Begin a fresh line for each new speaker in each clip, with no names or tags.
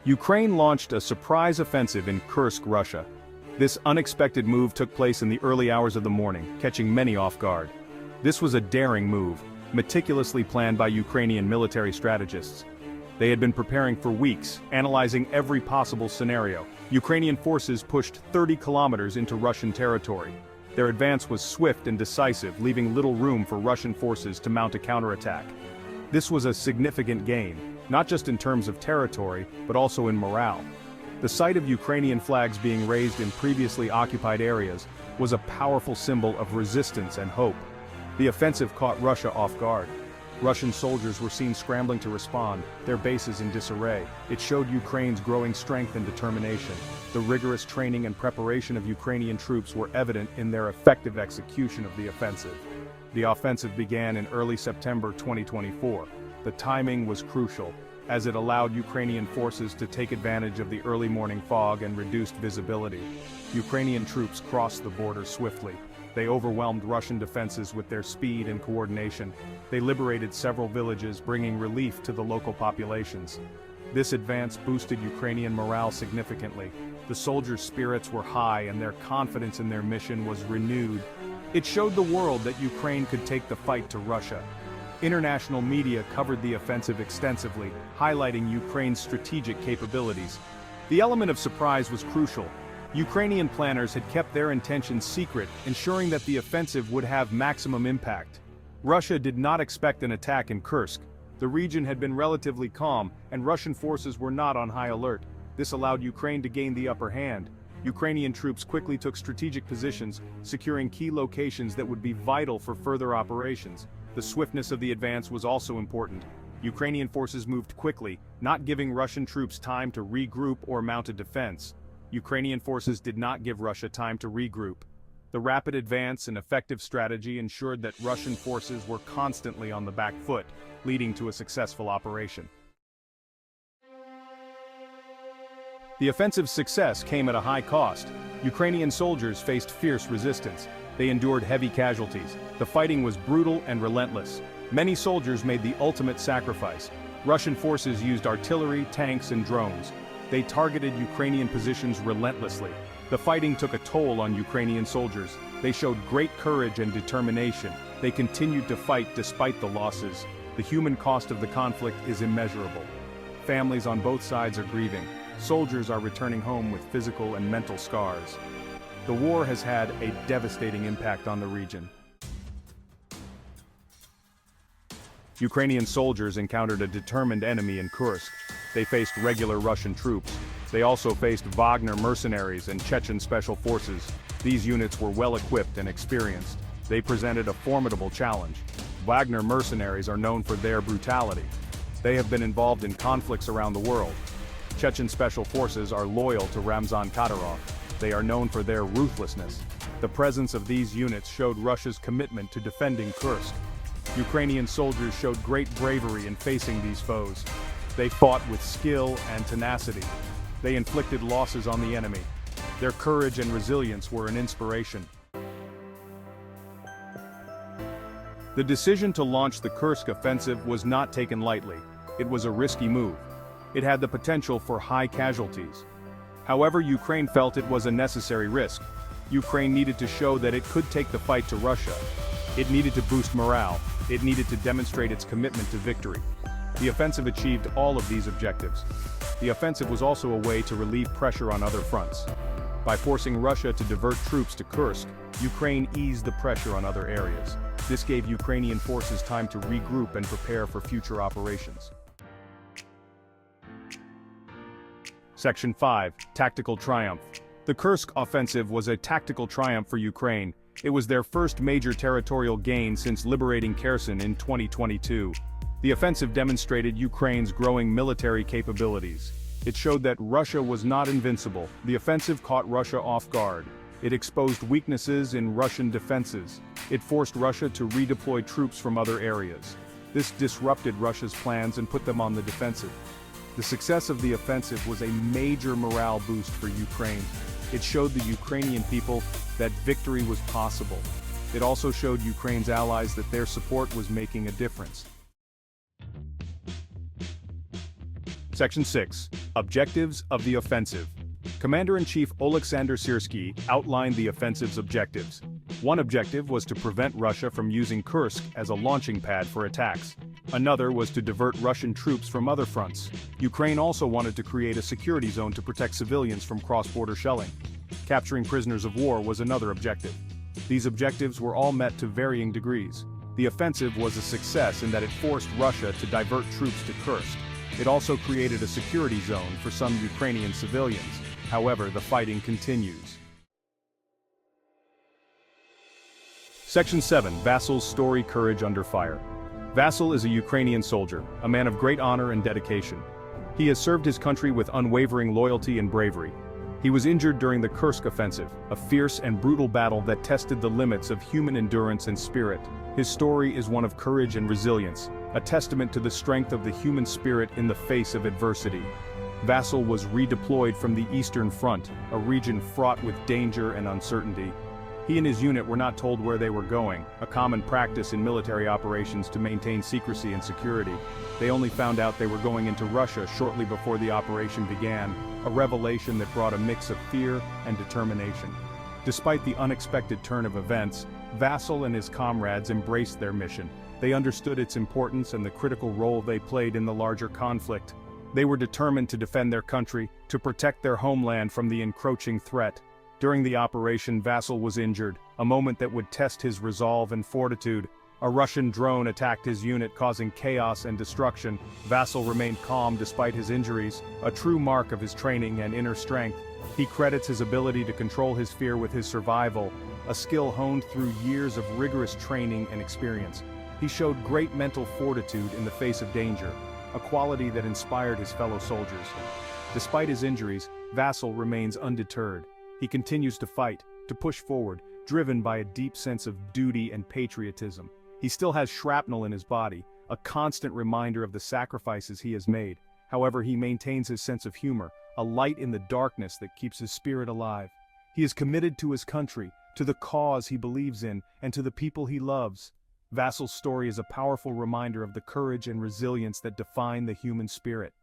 Ukraine launched a surprise offensive in Kursk, Russia. This unexpected move took place in the early hours of the morning, catching many off guard. This was a daring move, meticulously planned by Ukrainian military strategists. They had been preparing for weeks, analyzing every possible scenario. Ukrainian forces pushed 30 kilometers into Russian territory. Their advance was swift and decisive, leaving little room for Russian forces to mount a counterattack. This was a significant gain, not just in terms of territory, but also in morale. The sight of Ukrainian flags being raised in previously occupied areas was a powerful symbol of resistance and hope. The offensive caught Russia off guard. Russian soldiers were seen scrambling to respond, their bases in disarray. It showed Ukraine's growing strength and determination. The rigorous training and preparation of Ukrainian troops were evident in their effective execution of the offensive. The offensive began in early September 2024. The timing was crucial, as it allowed Ukrainian forces to take advantage of the early morning fog and reduced visibility. Ukrainian troops crossed the border swiftly. They overwhelmed Russian defenses with their speed and coordination. They liberated several villages, bringing relief to the local populations. This advance boosted Ukrainian morale significantly. The soldiers' spirits were high and their confidence in their mission was renewed. It showed the world that Ukraine could take the fight to Russia. International media covered the offensive extensively, highlighting Ukraine's strategic capabilities. The element of surprise was crucial. Ukrainian planners had kept their intentions secret, ensuring that the offensive would have maximum impact. Russia did not expect an attack in Kursk. The region had been relatively calm, and Russian forces were not on high alert. This allowed Ukraine to gain the upper hand. Ukrainian troops quickly took strategic positions, securing key locations that would be vital for further operations. The swiftness of the advance was also important. Ukrainian forces moved quickly, not giving Russian troops time to regroup or mount a defense. Ukrainian forces did not give Russia time to regroup. The rapid advance and effective strategy ensured that Russian forces were constantly on the back foot, leading to a successful operation. The offensive's success came at a high cost. Ukrainian soldiers faced fierce resistance. They endured heavy casualties. The fighting was brutal and relentless. Many soldiers made the ultimate sacrifice. Russian forces used artillery, tanks, and drones. They targeted Ukrainian positions relentlessly. The fighting took a toll on Ukrainian soldiers. They showed great courage and determination. They continued to fight despite the losses. The human cost of the conflict is immeasurable. Families on both sides are grieving. Soldiers are returning home with physical and mental scars. The war has had a devastating impact on the region. Ukrainian soldiers encountered a determined enemy in Kursk. They faced regular Russian troops. They also faced Wagner mercenaries and Chechen special forces. These units were well-equipped and experienced. They presented a formidable challenge. Wagner mercenaries are known for their brutality. They have been involved in conflicts around the world. Chechen special forces are loyal to Ramzan Kadyrov. They are known for their ruthlessness. The presence of these units showed Russia's commitment to defending Kursk. Ukrainian soldiers showed great bravery in facing these foes. They fought with skill and tenacity. They inflicted losses on the enemy. Their courage and resilience were an inspiration. The decision to launch the Kursk offensive was not taken lightly. It was a risky move. It had the potential for high casualties. However, Ukraine felt it was a necessary risk. Ukraine needed to show that it could take the fight to Russia. It needed to boost morale. It needed to demonstrate its commitment to victory. The offensive achieved all of these objectives. The offensive was also a way to relieve pressure on other fronts. By forcing Russia to divert troops to Kursk, Ukraine eased the pressure on other areas. This gave Ukrainian forces time to regroup and prepare for future operations. Section 5. Tactical Triumph. The Kursk Offensive was a tactical triumph for Ukraine. It was their first major territorial gain since liberating Kherson in 2022. The offensive demonstrated Ukraine's growing military capabilities. It showed that Russia was not invincible. The offensive caught Russia off guard. It exposed weaknesses in Russian defenses. It forced Russia to redeploy troops from other areas. This disrupted Russia's plans and put them on the defensive. The success of the offensive was a major morale boost for Ukraine. It showed the Ukrainian people that victory was possible. It also showed Ukraine's allies that their support was making a difference. Section 6. Objectives of the offensive. Commander-in-Chief Oleksandr Syrskyi outlined the offensive's objectives. One objective was to prevent Russia from using Kursk as a launching pad for attacks. Another was to divert Russian troops from other fronts. Ukraine also wanted to create a security zone to protect civilians from cross-border shelling. Capturing prisoners of war was another objective. These objectives were all met to varying degrees. The offensive was a success in that it forced Russia to divert troops to Kursk. It also created a security zone for some Ukrainian civilians. However, the fighting continues. Section 7. Vassil's story: courage under fire. Vassil is a Ukrainian soldier, a man of great honor and dedication. He has served his country with unwavering loyalty and bravery. He was injured during the Kursk Offensive, a fierce and brutal battle that tested the limits of human endurance and spirit. His story is one of courage and resilience, a testament to the strength of the human spirit in the face of adversity. Vassil was redeployed from the Eastern Front, a region fraught with danger and uncertainty. He and his unit were not told where they were going, a common practice in military operations to maintain secrecy and security. They only found out they were going into Russia shortly before the operation began, a revelation that brought a mix of fear and determination. Despite the unexpected turn of events, Vassil and his comrades embraced their mission. They understood its importance and the critical role they played in the larger conflict. They were determined to defend their country, to protect their homeland from the encroaching threat. During the operation, Vassil was injured, a moment that would test his resolve and fortitude. A Russian drone attacked his unit, causing chaos and destruction. Vassil remained calm despite his injuries, a true mark of his training and inner strength. He credits his ability to control his fear with his survival, a skill honed through years of rigorous training and experience. He showed great mental fortitude in the face of danger, a quality that inspired his fellow soldiers. Despite his injuries, Vassil remains undeterred. He continues to fight, to push forward, driven by a deep sense of duty and patriotism. He still has shrapnel in his body, a constant reminder of the sacrifices he has made. However, he maintains his sense of humor, a light in the darkness that keeps his spirit alive. He is committed to his country, to the cause he believes in, and to the people he loves. Vassil's story is a powerful reminder of the courage and resilience that define the human spirit.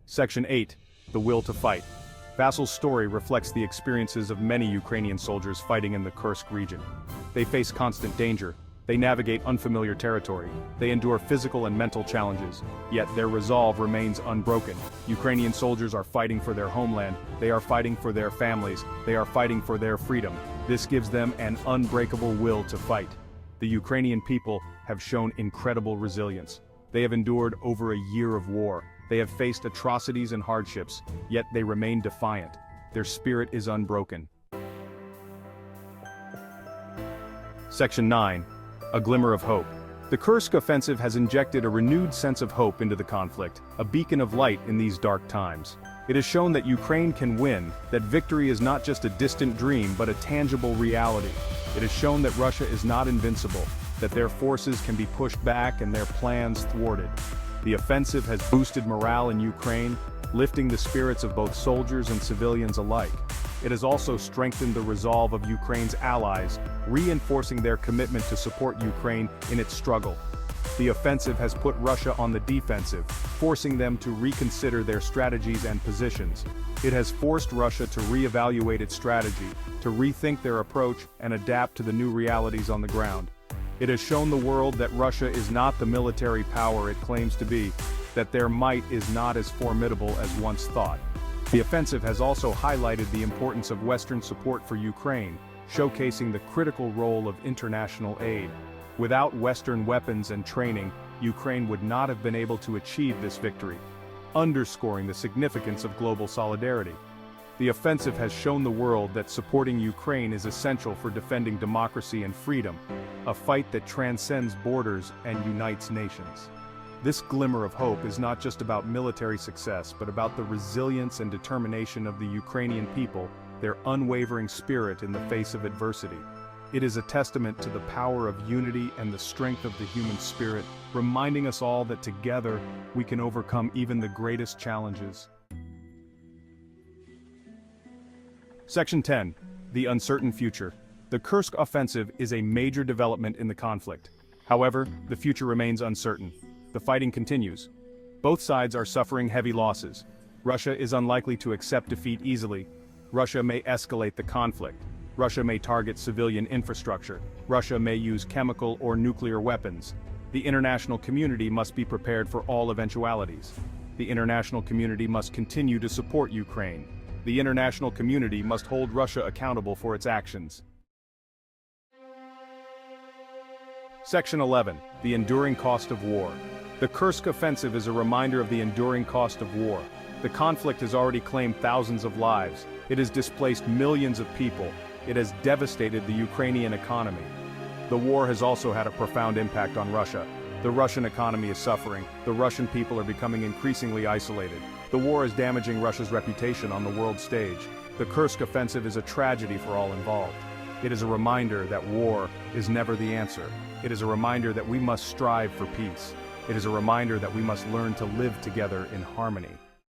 Section 8. The will to fight. Vassil's story reflects the experiences of many Ukrainian soldiers fighting in the Kursk region. They face constant danger. They navigate unfamiliar territory. They endure physical and mental challenges. Yet their resolve remains unbroken. Ukrainian soldiers are fighting for their homeland. They are fighting for their families. They are fighting for their freedom. This gives them an unbreakable will to fight. The Ukrainian people have shown incredible resilience. They have endured over a year of war. They have faced atrocities and hardships, yet they remain defiant. Their spirit is unbroken. Section 9. A glimmer of hope. The Kursk Offensive has injected a renewed sense of hope into the conflict, a beacon of light in these dark times. It has shown that Ukraine can win, that victory is not just a distant dream but a tangible reality. It has shown that Russia is not invincible, that their forces can be pushed back and their plans thwarted. The offensive has boosted morale in Ukraine, lifting the spirits of both soldiers and civilians alike. It has also strengthened the resolve of Ukraine's allies, reinforcing their commitment to support Ukraine in its struggle. The offensive has put Russia on the defensive, forcing them to reconsider their strategies and positions. It has forced Russia to reevaluate its strategy, to rethink their approach and adapt to the new realities on the ground. It has shown the world that Russia is not the military power it claims to be, that their might is not as formidable as once thought. The offensive has also highlighted the importance of Western support for Ukraine, showcasing the critical role of international aid. Without Western weapons and training, Ukraine would not have been able to achieve this victory, underscoring the significance of global solidarity. The offensive has shown the world that supporting Ukraine is essential for defending democracy and freedom, a fight that transcends borders and unites nations. This glimmer of hope is not just about military success, but about the resilience and determination of the Ukrainian people, their unwavering spirit in the face of adversity. It is a testament to the power of unity and the strength of the human spirit, reminding us all that together we can overcome even the greatest challenges. Section 10. The uncertain future. The Kursk Offensive is a major development in the conflict. However, the future remains uncertain. The fighting continues. Both sides are suffering heavy losses. Russia is unlikely to accept defeat easily. Russia may escalate the conflict. Russia may target civilian infrastructure. Russia may use chemical or nuclear weapons. The international community must be prepared for all eventualities. The international community must continue to support Ukraine. The international community must hold Russia accountable for its actions. Section 11. The enduring cost of war. The Kursk Offensive is a reminder of the enduring cost of war. The conflict has already claimed thousands of lives. It has displaced millions of people. It has devastated the Ukrainian economy. The war has also had a profound impact on Russia. The Russian economy is suffering. The Russian people are becoming increasingly isolated. The war is damaging Russia's reputation on the world stage. The Kursk Offensive is a tragedy for all involved. It is a reminder that war is never the answer. It is a reminder that we must strive for peace. It is a reminder that we must learn to live together in harmony.